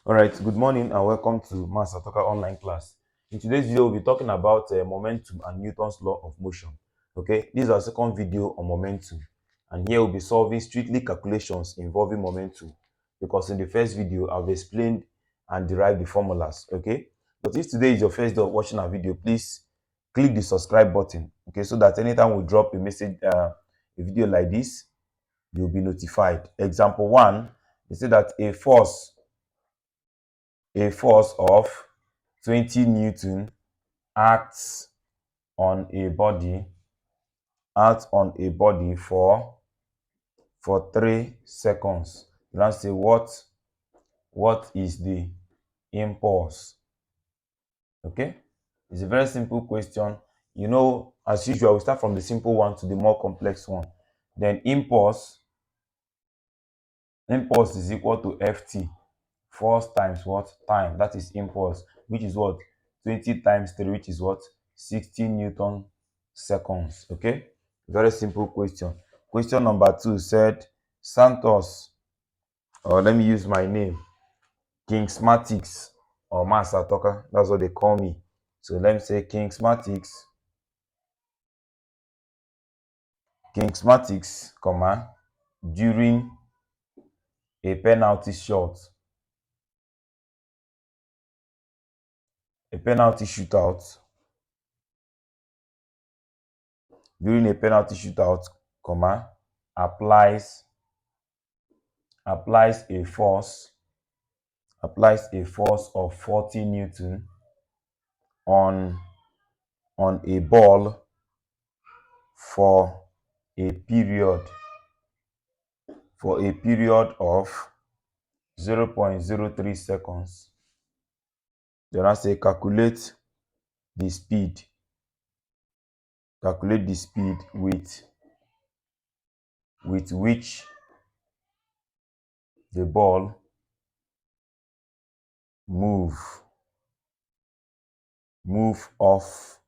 All right, good morning and welcome to Master Talker online class. In today's video, we'll be talking about momentum and Newton's law of motion. Okay, this is our second video on momentum, and here we'll be solving strictly calculations involving momentum because in the first video, I've explained and derived the formulas. Okay, but if today is your first day of watching our video, please click the subscribe button. Okay, so that anytime we drop a message, a video like this, you'll be notified. Example one, they say that a force of 20 Newton acts on a body for 3 seconds. You now say what is the impulse? Okay, it's a very simple question. You know, as usual, we start from the simple one to the more complex one. Then impulse is equal to ft. Force times what? Time. That is impulse, which is what? 20 times 3, which is what? 60 Newton seconds. Okay? Very simple question. Question number 2 said Santos, or let me use my name, Kingsmatics or Master Talker. That's what they call me. So let me say Kingsmatics, during a penalty shot, during a penalty shootout, applies a force of 40 Newton on a ball for a period of 0.03 seconds. Then I say calculate the speed with which the ball move off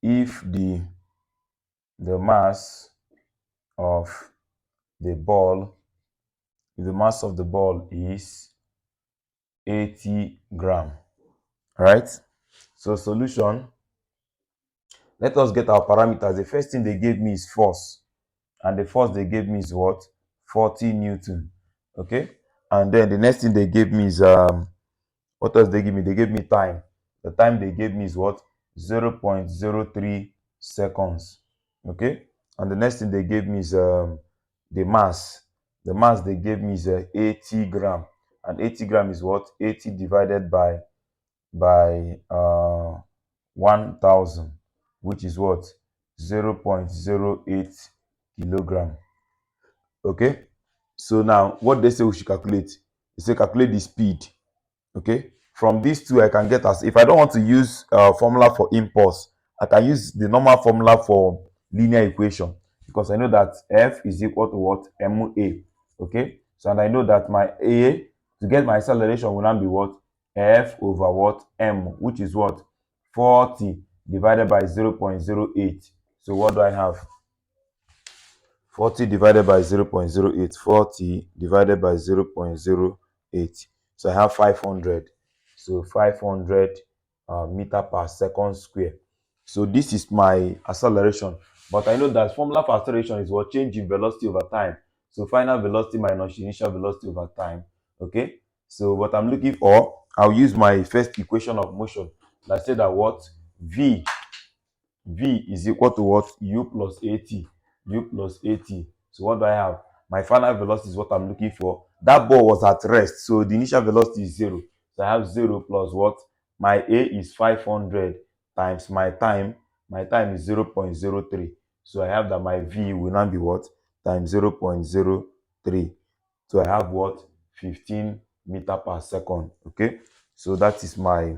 if the mass of the ball is 80 gram. All right, so solution, let us get our parameters. The first thing they gave me is force, and the force they gave me is what? 40 Newton. Okay, and then the next thing they gave me is what else they give me? They gave me time. The time they gave me is what? 0.03 seconds. Okay, and the next thing they gave me is the mass. The mass they gave me is 80 gram, and 80 gram is what? 80 divided by 1000, which is what? 0.08 kilogram. Okay, so now what they say we should calculate? They say calculate the speed. Okay, from these two I can get, as if I don't want to use formula for impulse, I can use the normal formula for linear equation, because I know that F is equal to what? Ma. Okay, so and I know that my A, to get my acceleration, will now be what? F over what? M, which is what? 40 divided by 0.08. So what do I have? 40 divided by 0.08. 40 divided by 0.08. So I have 500. So 500 meter per second square. So this is my acceleration. But I know that formula for acceleration is what? Change in velocity over time. So final velocity minus initial velocity over time. Okay. So what I'm looking for, I'll use my first equation of motion. I say that what? V is equal to what? U plus AT. So what do I have? My final velocity is what I'm looking for. That ball was at rest, so the initial velocity is 0. So I have 0 plus what? My A is 500 times my time. My time is 0.03. So I have that my V will now be what? Times 0.03. So I have what? 15 meter per second. Okay, so that is my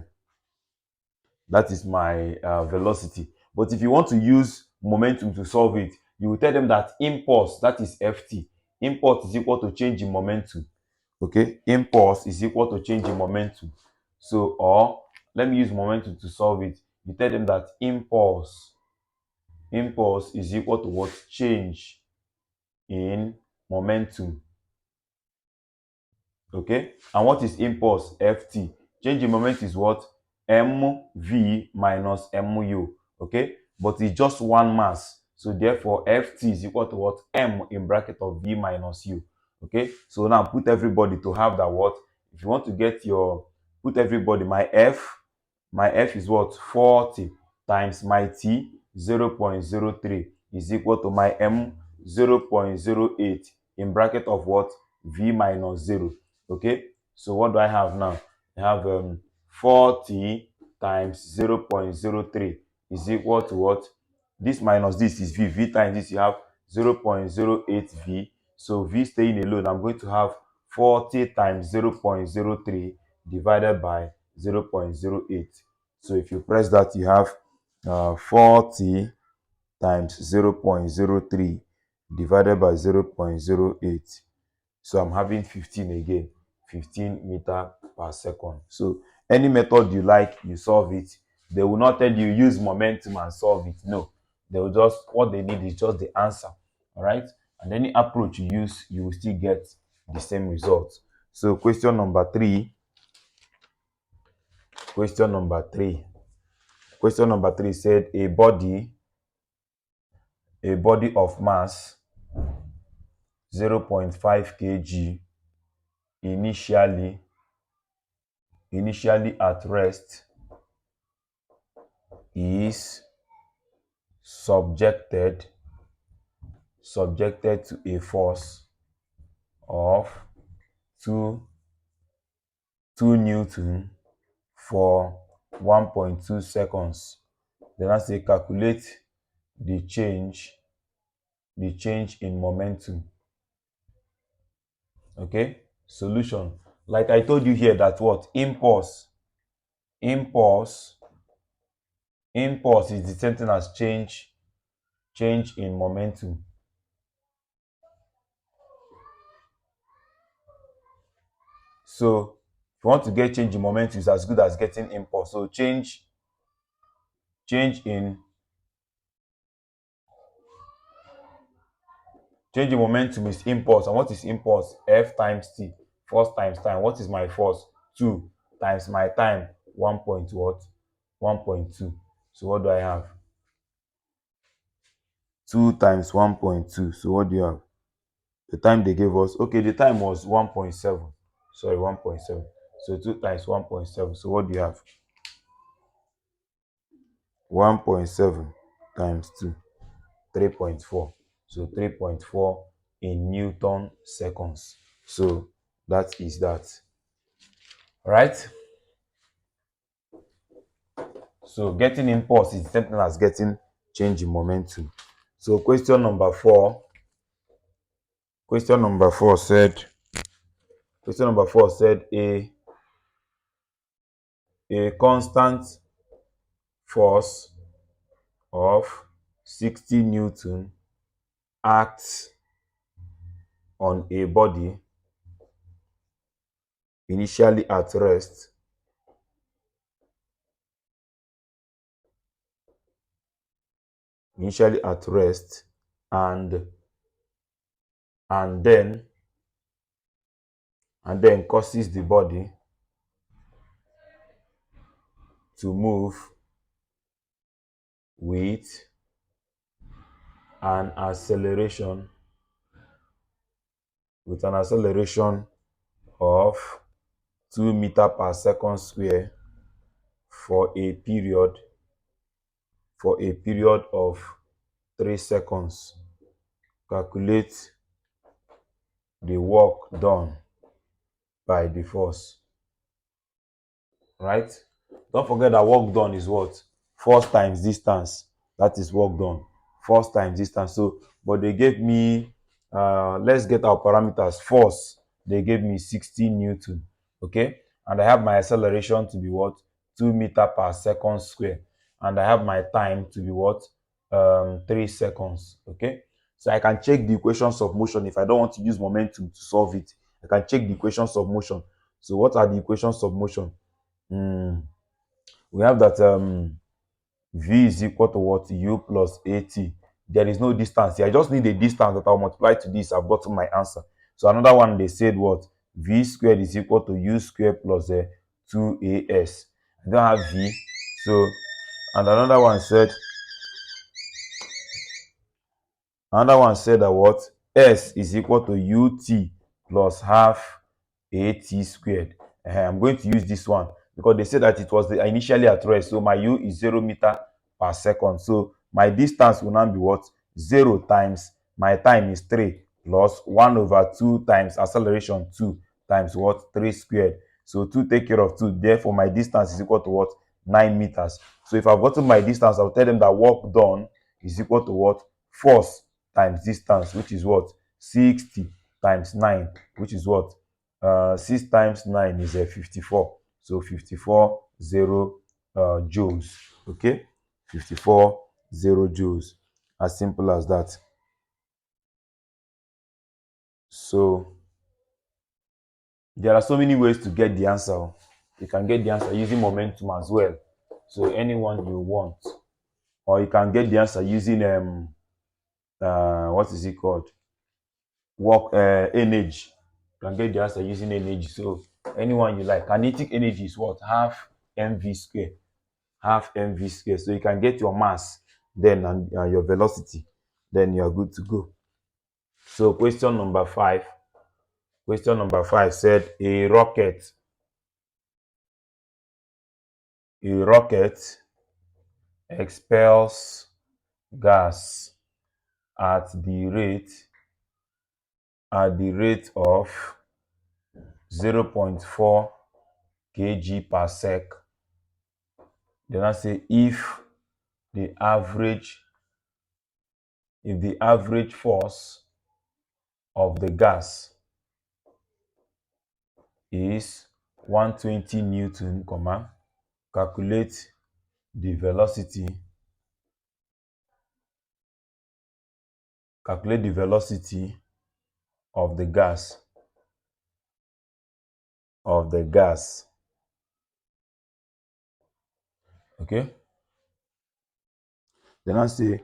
velocity. But if you want to use momentum to solve it, you will tell them that impulse, that is Ft, impulse is equal to change in momentum. Okay, impulse is equal to change in momentum. So, or let me use momentum to solve it. You tell them that impulse Impulse is equal to what? Change in momentum. Okay, and what is impulse? Ft. Change in moment is what? Mv minus mu. Okay, but it's just one mass, so therefore Ft is equal to what? M in bracket of v minus u. Okay, so now put everybody to have that what? If you want to get your, put everybody, my f is what? 40 times my t 0.03 is equal to my m 0.08 in bracket of what? V minus 0. Okay, so what do I have now? I have 40 times 0.03 is equal to what? This minus this is v times this, you have 0.08 v. So v staying alone, I'm going to have 40 times 0.03 divided by 0.08. So if you press that, you have 40 times 0.03 divided by 0.08. So I'm having 15 again, 15 meter per second. So any method you like, you solve it. They will not tell you use momentum and solve it. No, they will just, what they need is just the answer. All right, and any approach you use, you will still get the same result. So question number three said a body of mass 0.5 kg initially at rest is subjected to a force of 2 Newton for 1.2 seconds. Then I say calculate the change in momentum. Okay, solution. Like I told you here that what? Impulse is the same thing as change in momentum. So if you want to get change in momentum, it's as good as getting impulse. So change in momentum is impulse. And what is impulse? F times t. Force times time. What is my force? 2 times my time. 1.2. So what do I have? 2 times 1.2. So what do you have? The time they gave us. Okay, the time was 1.7. Sorry, 1.7. So 2 times 1.7. So what do you have? 1.7 times 2. 3.4. So 3.4 in Newton seconds. So that is that. All right. So getting impulse is the same thing as getting change in momentum. So question number four said a constant force of 60 Newton acts on a body initially at rest and then causes the body to move with an acceleration of 2 meter per second square for a period of 3 seconds. Calculate the work done by the force. Right? Don't forget that work done is what? Force times distance. That is work done. Force times distance. So, but they gave me, let's get our parameters. Force, they gave me 16 Newton. Okay? And I have my acceleration to be what? 2 meter per second square. And I have my time to be what? 3 seconds. Okay? So I can check the equations of motion. If I don't want to use momentum to solve it, I can check the equations of motion. So what are the equations of motion? We have that V is equal to what? U plus AT. There is no distance here. I just need a distance that I'll multiply to this. I've gotten my answer. So another one, they said what? V squared is equal to U squared plus 2AS. I don't have V. So, and another one said that what? S is equal to UT plus half AT squared. I'm going to use this one because they said that it was initially at rest. So my U is 0 meter per second. So my distance will now be what? 0 times my time is 3 plus 1 over 2 times acceleration 2 times what? 3 squared. So 2 take care of 2. Therefore, my distance is equal to what? 9 meters. So if I've gotten my distance, I'll tell them that work done is equal to what? Force times distance, which is what? 60 times 9, which is what? 6 times 9 is 54. So 54 joules. Okay? 54 joules. As simple as that. So there are so many ways to get the answer. You can get the answer using momentum as well. So anyone you want. Or you can get the answer using what is it called? Work energy. You can get the answer using energy. So anyone you like. Kinetic energy is what? Half mv square. Half mv square. So you can get your mass then and your velocity. Then you are good to go. So question number 5. Question number 5 said a rocket expels gas at the rate of 0.4 kg per sec. Then I say if the average force of the gas is 120 newton, calculate the velocity of the gas okay. Then I say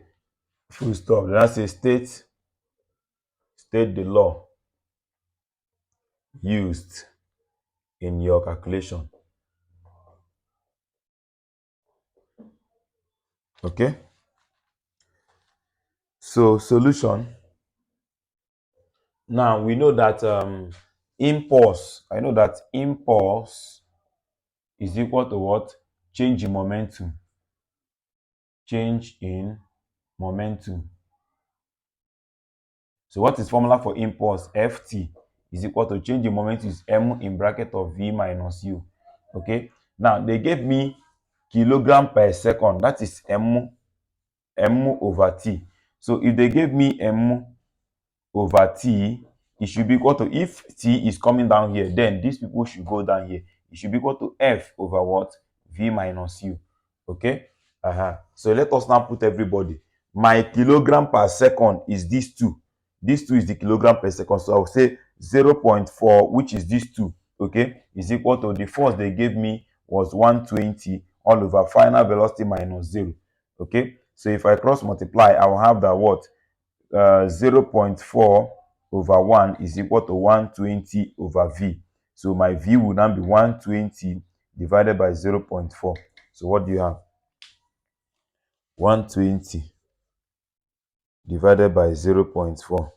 full stop. Then I say state the law used in your calculation. Okay. So solution. Now we know that impulse. I know that impulse is equal to what? Change in momentum. Change in momentum. So what is formula for impulse? Ft is equal to change in momentum is m in bracket of v minus u. Okay. Now they gave me kilogram per second. That is m over t. So if they gave me m over t, it should be equal to, if t is coming down here, then these people should go down here. It should be equal to f over what? V minus u. Okay. So let us now put everybody. My kilogram per second is this 2. This 2 is the kilogram per second. So I'll say 0.4, which is this 2, okay, is equal to the force they gave me was 120 all over final velocity minus 0. Okay. So if I cross multiply, I will have that what? 0.4 over 1 is equal to 120 over v. So my v will now be 120 divided by 0.4. So what do you have? 120 divided by 0.4.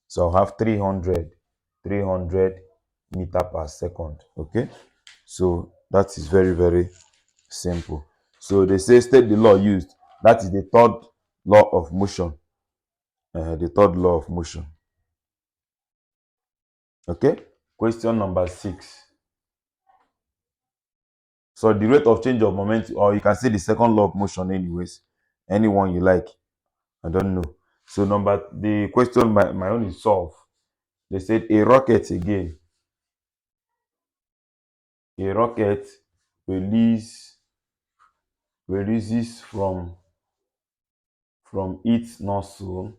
So I'll have 300 meter per second. Okay. So that is very, very simple. So they say state the law used. That is the third law of motion. The third law of motion. Okay. Question number 6. So the rate of change of momentum, or you can say the second law of motion anyways. Anyone you like. I don't know. So the question, my own is solved. They said a rocket releases from its nozzle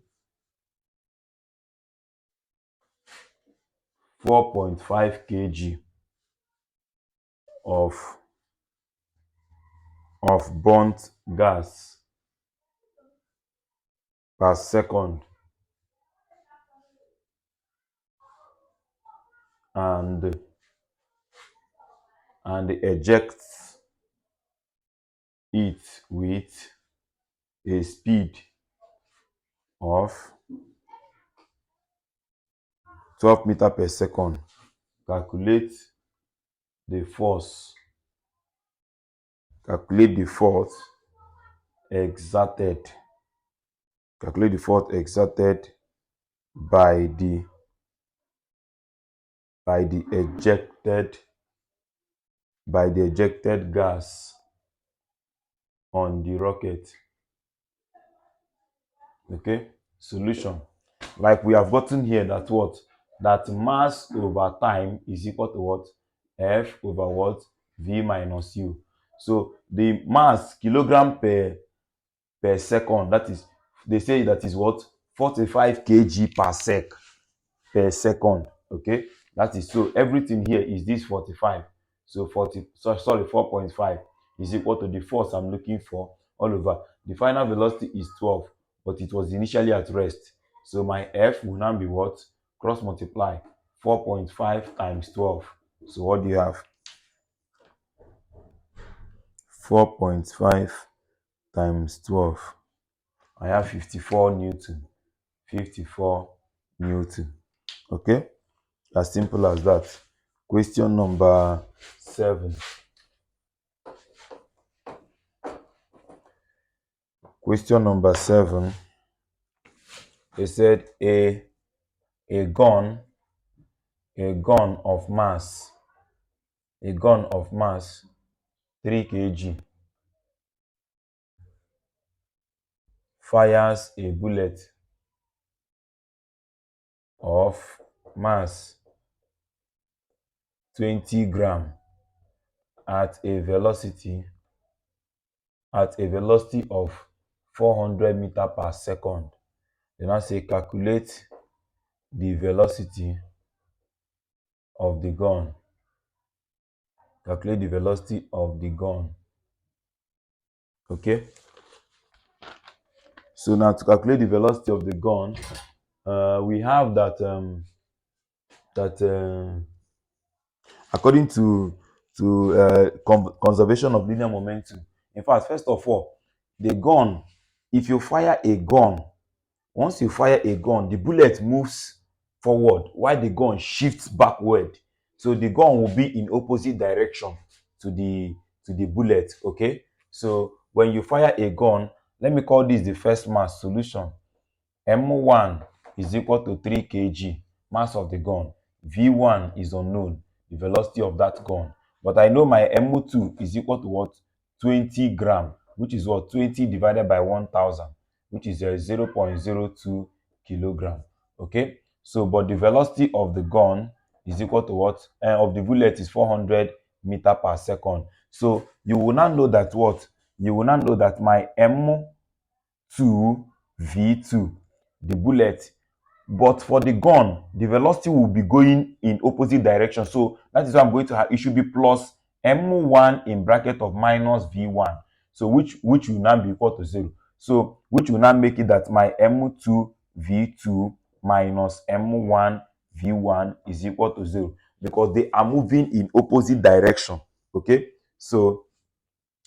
4.5 kg of burnt gas per second and ejects it with a speed of 12 meter per second. Calculate the force. Calculate the force exerted. Calculate the force exerted by the ejected gas on the rocket. Okay, solution. Like we have gotten here that what? That mass over time is equal to what? F over what? V minus U. So the mass kilogram per second, that is, they say that is what? 45 kg per second. Okay, that is, so everything here is this 45. So 4.5 is equal to the force I'm looking for all over. The final velocity is 12, but it was initially at rest. So my F will now be what? Cross multiply 4.5 times 12. So what do you have? 4.5 times 12. I have 54 Newton. 54 Newton. Okay? As simple as that. Question number 7. Question number 7. They said a gun of mass 3 kg fires a bullet of mass 20 gram at a velocity of 400 meter per second. They now say calculate the velocity of the gun. Calculate the velocity of the gun. Okay. So now to calculate the velocity of the gun, we have that according to conservation of linear momentum. In fact, first of all, the gun, if you fire a gun, once you fire a gun, the bullet moves forward while the gun shifts backward. So the gun will be in opposite direction to the bullet. Okay. So when you fire a gun, let me call this the first mass solution. M1 is equal to 3 kg, mass of the gun. V1 is unknown, the velocity of that gun. But I know my M2 is equal to what? 20 gram, which is what? 20 divided by 1000, which is 0.02 kilogram. Okay? So, but the velocity of the gun is equal to what? Of the bullet is 400 meter per second. So, you will now know that what? You will now know that my M2 V2, the bullet, but for the gun, the velocity will be going in opposite direction. So that is why I'm going to have, it should be plus M1 in bracket of minus V1. So which will now be equal to 0. So which will now make it that my M2 V2 minus M1 V1 is equal to 0, because they are moving in opposite direction. Okay, so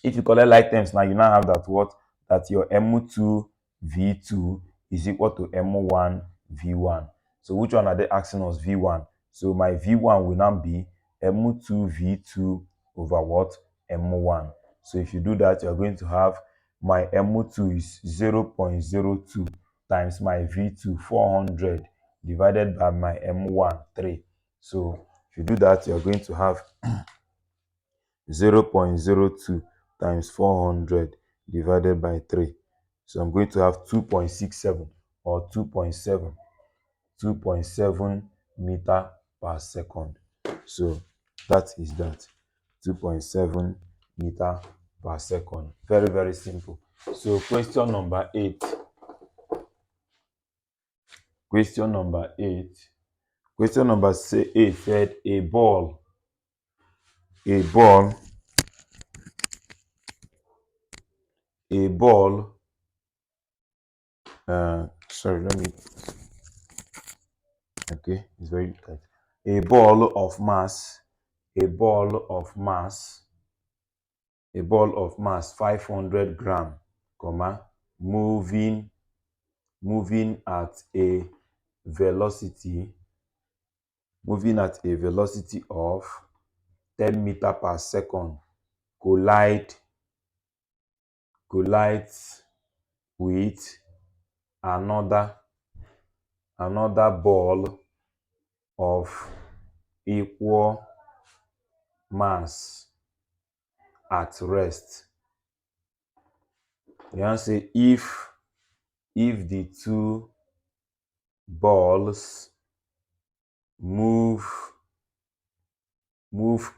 if you collect like terms now, you now have that what? That your M2 V2 is equal to M1 V1. So which one are they asking us? V1. So my V1 will now be M2 V2 over what? M1. So if you do that, you're going to have my M2 is 0.02 times my V2 400 divided by my M1 3. So if you do that, you're going to have 0.02 times 400 divided by 3. So I'm going to have 2.67 or 2.7 meter per second. So that is that. 2.7 meter per second. Very, very simple. So question number 8. Question number 8. Question number 8 said a ball a ball, sorry, let me, okay, it's very tight. A ball of mass, a ball of mass, a ball of mass 500 gram, comma, moving at a velocity, of 10 meter per second, collides with another ball of equal mass at rest. You can say if the two balls move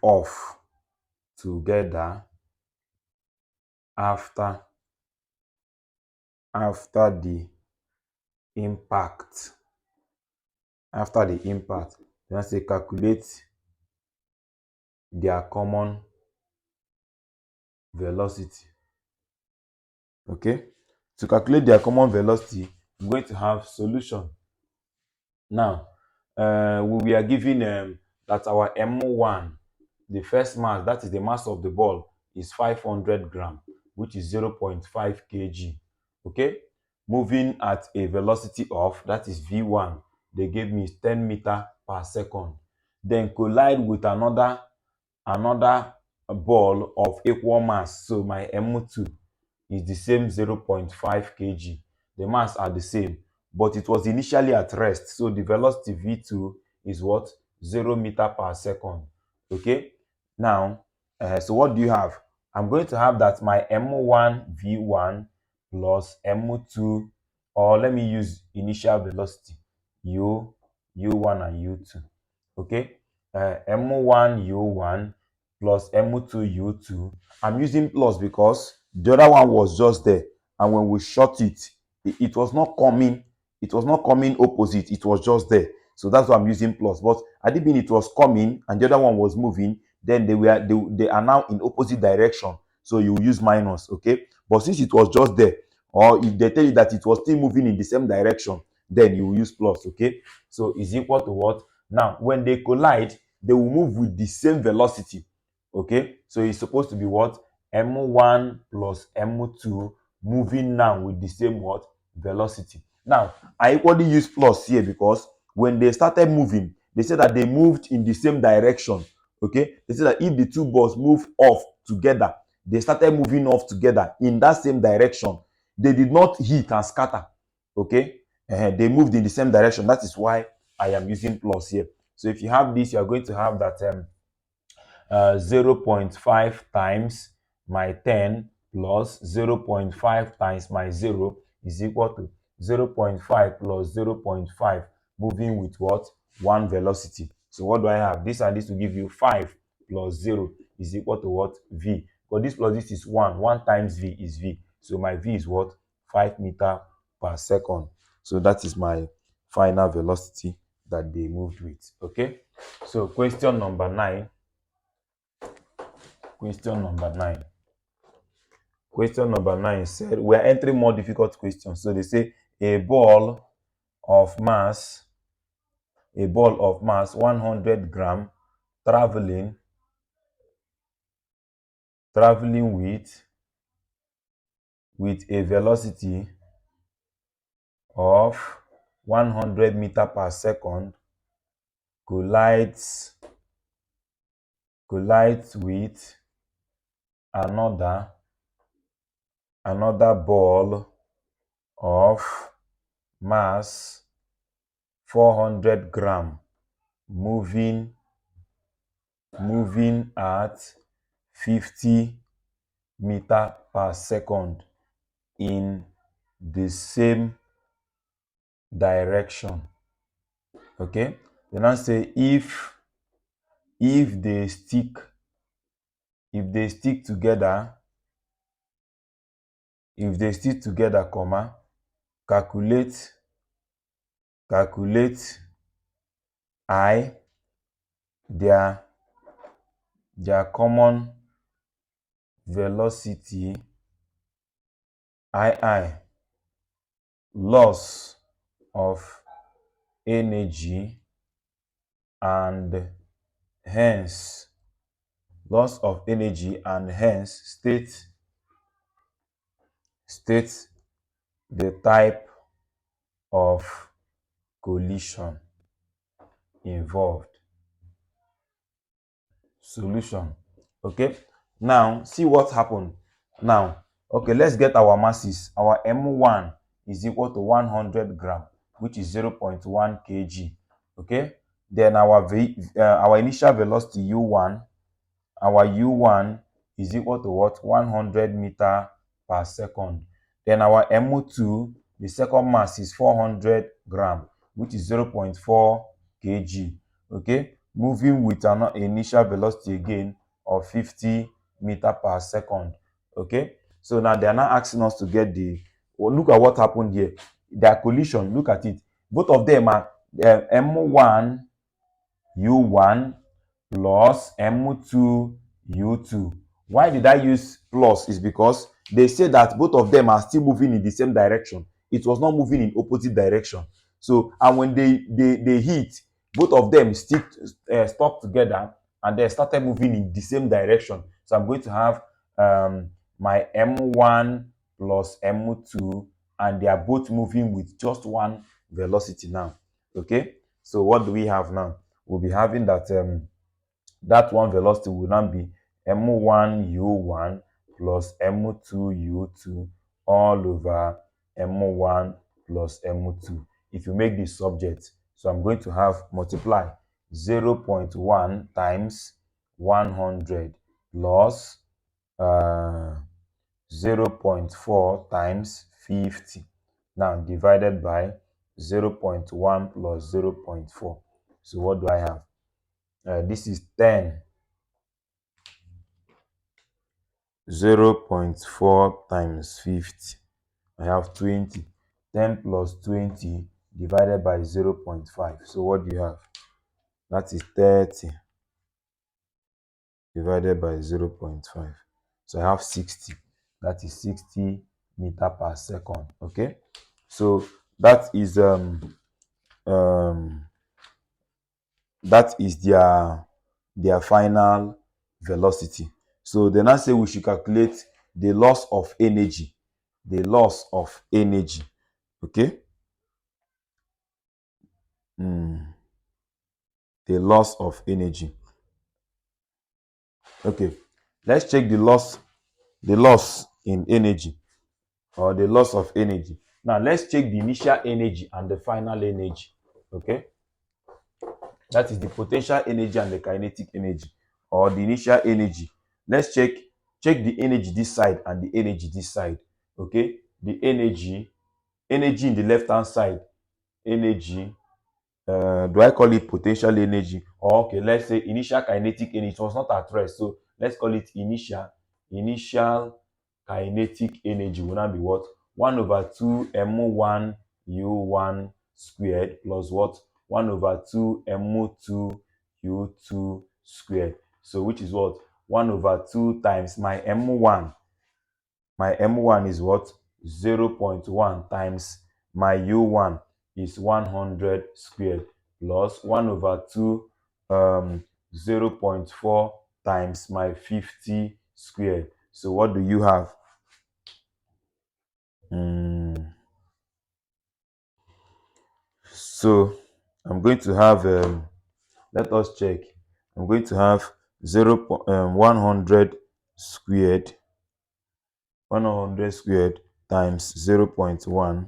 off together after the impact, you can say calculate their common velocity. Okay, to calculate their common velocity, we're going to have solution. Now, we are given that our M1, the first mass, that is the mass of the ball, is 500 gram, which is 0.5 kg. Okay, moving at a velocity of, that is V1, they gave me 10 meter per second. Then collide with another ball of equal mass. So my M2 is the same 0.5 kg. The mass are the same, but it was initially at rest. So the velocity V2 is what? 0 meter per second. Okay. Now, so what do you have? I'm going to have that my M1 V1 plus M2, or let me use initial velocity U1 and U2. Okay. M1 U1 plus M2 U2. I'm using plus because the other one was just there, and when we shot it, it was not coming opposite, it was just there. So that's why I'm using plus. But I didn't mean it was coming and the other one was moving, then they are now in opposite direction, so you use minus. Okay, but since it was just there, or if they tell you that it was still moving in the same direction, then you will use plus. Okay, so is equal to what? Now when they collide, they will move with the same velocity. Okay, so it's supposed to be what? M1 plus M2 moving now with the same what? Velocity. Now I equally use plus here because when they started moving, they said that they moved in the same direction. Okay, they said that if the two balls move off together, they started moving off together in that same direction. They did not hit and scatter. Okay, they moved in the same direction. That is why I am using plus here. So if you have this, you are going to have that 0.5 times my 10 plus 0.5 times my 0 is equal to 0.5 plus 0.5, moving with what? One velocity. So what do I have? This and this will give you 5 plus 0 is equal to what? V. But this plus this is 1. 1 times V is V. So my V is what? 5 meter per second. So that is my final velocity that they moved with. Okay. So question number 9. Question number 9. Question number 9 said, we are entering more difficult questions. So they say a ball of mass 100 gram traveling with a velocity of 100 meter per second collides with another ball of mass 400 gram moving at 50 meter per second in the same direction. Okay, then I say if they stick together, comma, calculate I their common velocity II, loss of energy and hence state the type of collision involved. Solution. Okay, now see what happened. Now, okay, let's get our masses. Our M1 is equal to 100 gram, which is 0.1 kg. Okay, then our initial velocity U1, our U1 is equal to what? 100 meter per second. Then our MO2, the second mass is 400 gram, which is 0.4 kg. Okay, moving with an initial velocity again of 50 meter per second. Okay, so now they are now asking us to get look at what happened here. Their collision, look at it. Both of them are M1 U1 plus M2 U2. Why did I use plus? Is because they say that both of them are still moving in the same direction. It was not moving in opposite direction. So, and when they hit, both of them stop together and they started moving in the same direction. So I'm going to have my M1 plus M2, and they are both moving with just one velocity now. Okay, so what do we have now? We'll be having that that one velocity will now be M1 U1 plus M2 U2 all over M1 plus M2. If you make this subject, so I'm going to have multiply 0.1 times 100 plus 0.4 times 50. Now divided by 0.1 plus 0.4. So what do I have? This is 10. 0.4 times 50. I have 20. 10 plus 20 divided by 0.5. So what do you have? That is 30 divided by 0.5. So I have 60. That is 60 meter per second. Okay. So that is their final velocity. So they now say we should calculate the loss of energy. The loss of energy. Okay. The loss of energy. Okay. Let's check the loss in energy, or the loss of energy. Now let's check the initial energy and the final energy. Okay. That is the potential energy and the kinetic energy, or the initial energy. Let's check the energy this side and the energy this side. Okay, the energy in the left hand side, energy, do I call it potential energy? Or okay, let's say initial kinetic energy. It was not at rest, so let's call it initial kinetic energy will now be what? 1 over 2 M1 U1 squared plus what? 1 over 2 M2 U2 squared. So which is what? 1 over 2 times my M1. My M1 is what? 0.1 times my U1 is 100 squared plus 1 over 2 0.4 times my 50 squared. So what do you have? So I'm going to have, let us check. I'm going to have 100 squared 100 squared times 0.1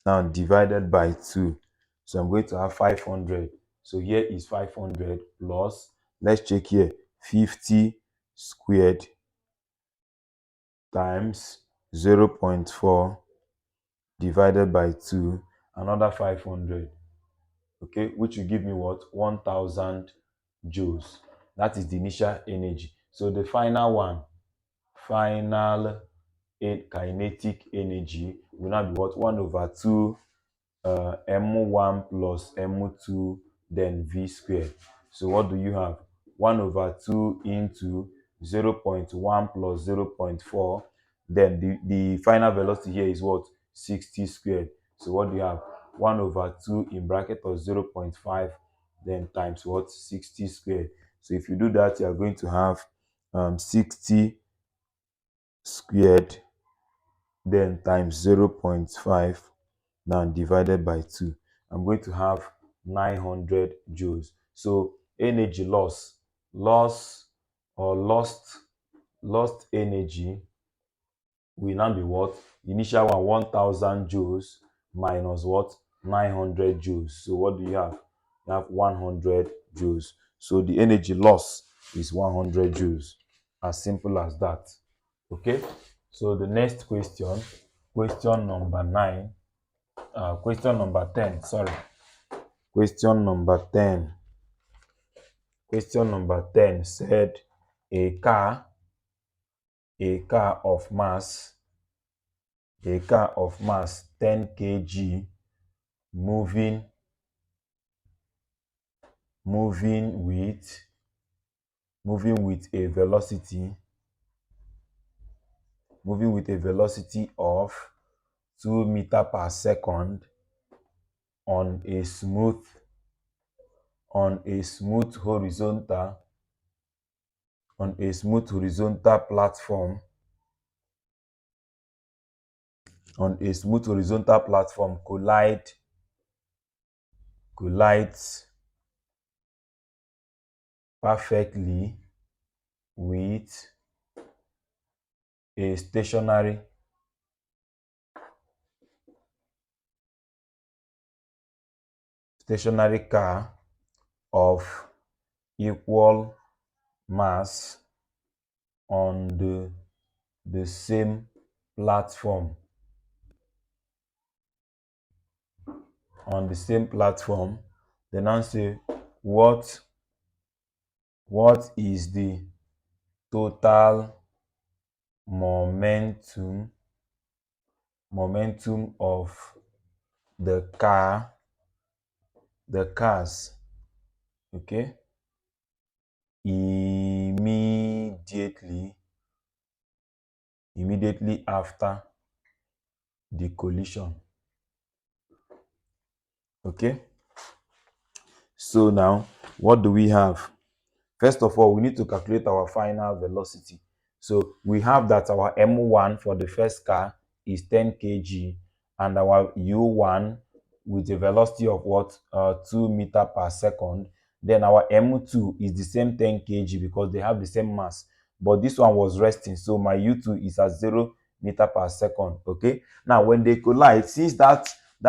now divided by 2. So I'm going to have 500. So here is 500 plus, let's check here, 50 squared times 0.4 divided by 2, another 500. Okay, which will give me what? 1000 joules. That is the initial energy. So the final one, final kinetic energy will now be what? 1 over 2 M1 plus M2 then V squared. So what do you have? 1 over 2 into 0.1 plus 0.4, Then the final velocity here is what? 60 squared. So what do you have? 1 over 2 in bracket of 0.5, then times what? 60 squared. So if you do that, you are going to have 60 squared, then times 0.5, now divided by 2. I'm going to have 900 joules. So energy loss or lost energy will now be what? Initial one, 1000 joules minus what? 900 joules. So what do you have? You have 100 joules. So the energy loss is 100 joules. As simple as that. Okay. So the next question, question number 10, sorry. Question number 10. Question number 10 said a car of mass 10 kg moving with a velocity of 2 meter per second on a smooth horizontal platform collides perfectly with a stationary car of equal mass on the same platform. Then I say what is the total momentum of the cars, okay, immediately after the collision. Okay, so now what do we have? First of all, we need to calculate our final velocity. So we have that our M1 for the first car is 10 kg and our U1 with a velocity of what? 2 meter per second. Then our M2 is the same 10 kg because they have the same mass. But this one was resting, so my U2 is at 0 meter per second. Okay. Now when they collide, since that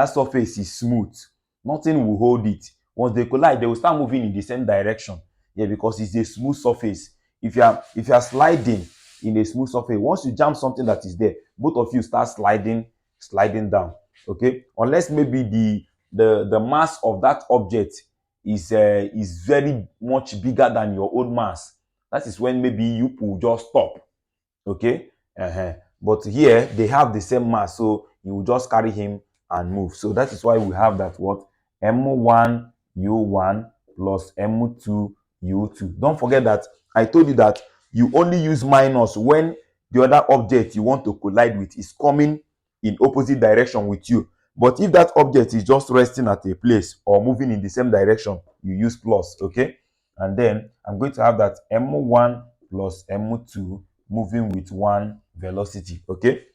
surface is smooth, nothing will hold it. Once they collide, they will start moving in the same direction. Yeah, because it's a smooth surface. If you are sliding in a smooth surface, once you jam something that is there, both of you start sliding down. Okay, unless maybe the mass of that object is very much bigger than your own mass. That is when maybe you will just stop. Okay, but here they have the same mass, so you will just carry him and move. So that is why we have that what? M1 U1 plus M2 U2. Don't forget that I told you that you only use minus when the other object you want to collide with is coming in opposite direction with you. But if that object is just resting at a place or moving in the same direction, you use plus. Okay, and then I'm going to have that M1 plus M2 moving with one velocity. Okay,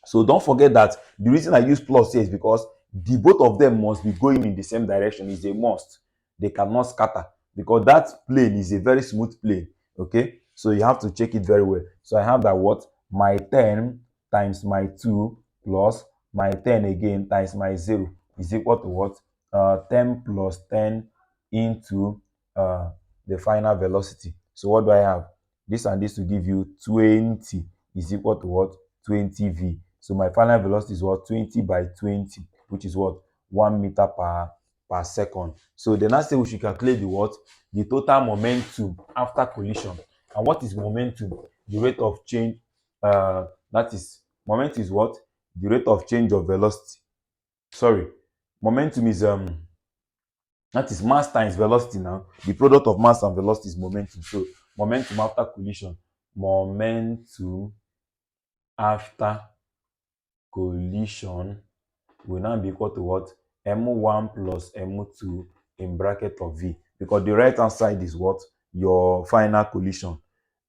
so don't forget that the reason I use plus here is because the both of them must be going in the same direction. Is a must. They cannot scatter because that plane is a very smooth plane. Okay, so you have to check it very well. So I have that what? My 10 times my 2 plus my 10 again times my 0 is equal to what? 10 plus 10 into the final velocity. So what do I have? This and this will give you 20 is equal to what? 20v. So my final velocity is what? 20 by 20, which is what? 1 meter per second. So then I say we should calculate the what? The total momentum after collision. And what is momentum? The rate of change. That is, momentum is what? The rate of change of velocity. Sorry, momentum is that is mass times velocity. Now the product of mass and velocity is momentum. So momentum after collision, momentum after collision will now be equal to what? M1 plus M2 in bracket of V, because the right hand side is what? Your final collision,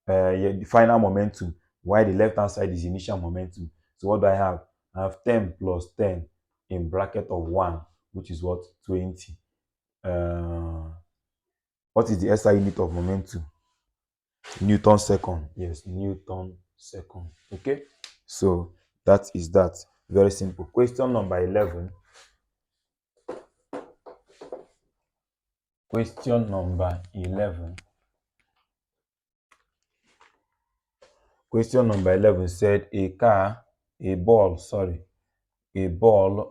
the final momentum, while the left hand side is initial momentum. So what do I have? I have 10 plus 10 in bracket of 1, which is what? 20. What is the SI unit of momentum? Newton second. Yes, Newton second. Okay, so that is that. Very simple. Question number 11. Question number 11. Question number 11 said a ball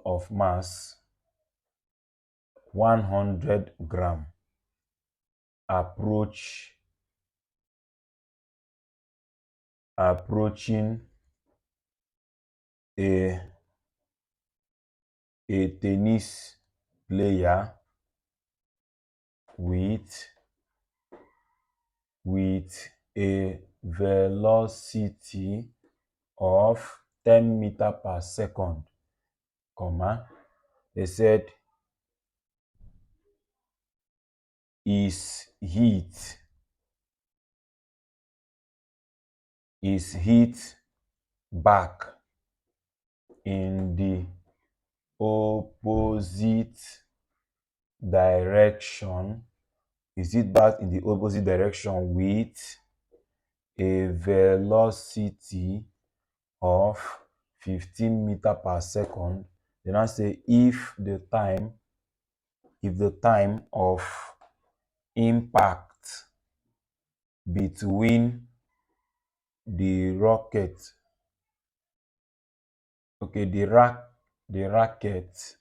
of mass 100 gram approaching a tennis player with a velocity of 10 meter per second, comma, they said is hit back in the opposite direction, with a velocity of 15 meter per second. They now say if the time of impact between the rocket, the racket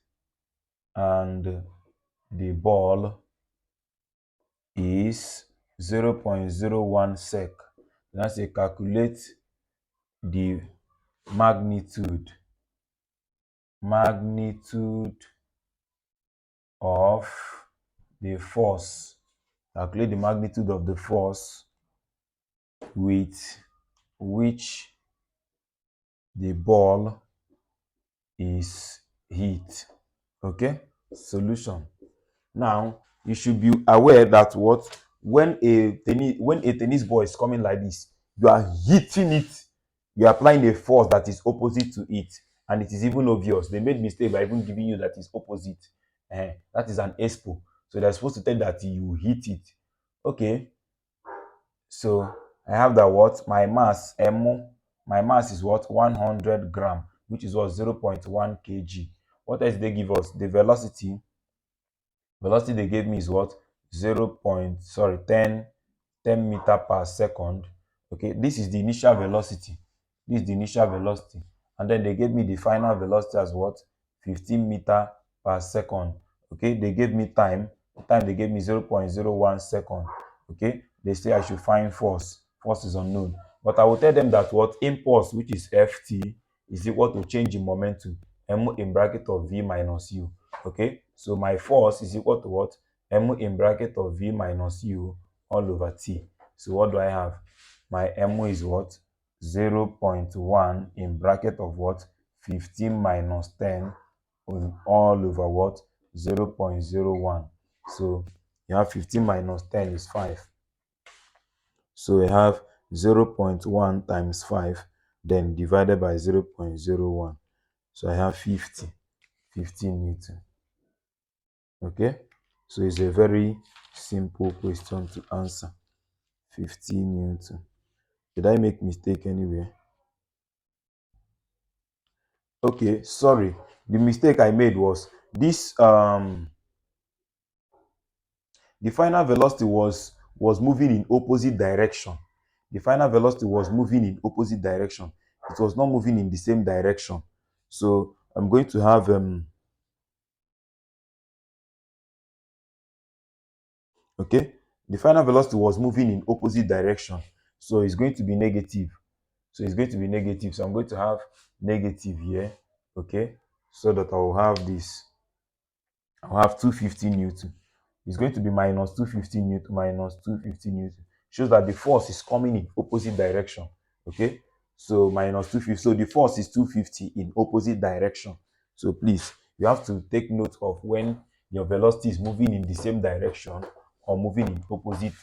and the ball is 0.01 sec. Now say calculate the magnitude of the force. Calculate the magnitude of the force with which the ball is hit. Okay, solution. Now you should be aware that what, when a tennis ball is coming like this, you are hitting it, you are applying a force that is opposite to it, and it is even obvious. They made mistake by even giving you that is opposite. That is an expo, so they're supposed to tell that you hit it. Okay, so I have that what my mass is what? 100 gram, which is what? 0.1 kg. What else they give us? The velocity they gave me is what? 10 meter per second. Okay, this is the initial velocity. And then they gave me the final velocity as what? 15 meter per second. Okay, they gave me time. The time they gave me 0.01 second. Okay, they say I should find force. Force is unknown. But I will tell them that what? Impulse, which is Ft, is equal to change in momentum, M in bracket of V minus U. Okay, so my force is equal to what? M in bracket of V minus U all over T. So what do I have? My M is what? 0.1 in bracket of what? 15 minus 10 all over what? 0.01. So you have 15 minus 10 is 5. So we have 0.1 times 5, then divided by 0.01. So I have 50 Newton. Okay, so it's a very simple question to answer. 15 Newton. Did I make mistake anywhere? Okay, sorry. The mistake I made was this. The final velocity was moving in opposite direction. The final velocity was moving in opposite direction. It was not moving in the same direction. So I'm going to have okay, the final velocity was moving in opposite direction, so it's going to be negative. So I'm going to have negative here. Okay, so that I will have this. I'll have 250 Newton. It's going to be minus 250 Newton minus 250 Newton. Shows that the force is coming in opposite direction. Okay, So minus 250. So the force is 250 in opposite direction. So please, you have to take note of when your velocity is moving in the same direction or moving in opposite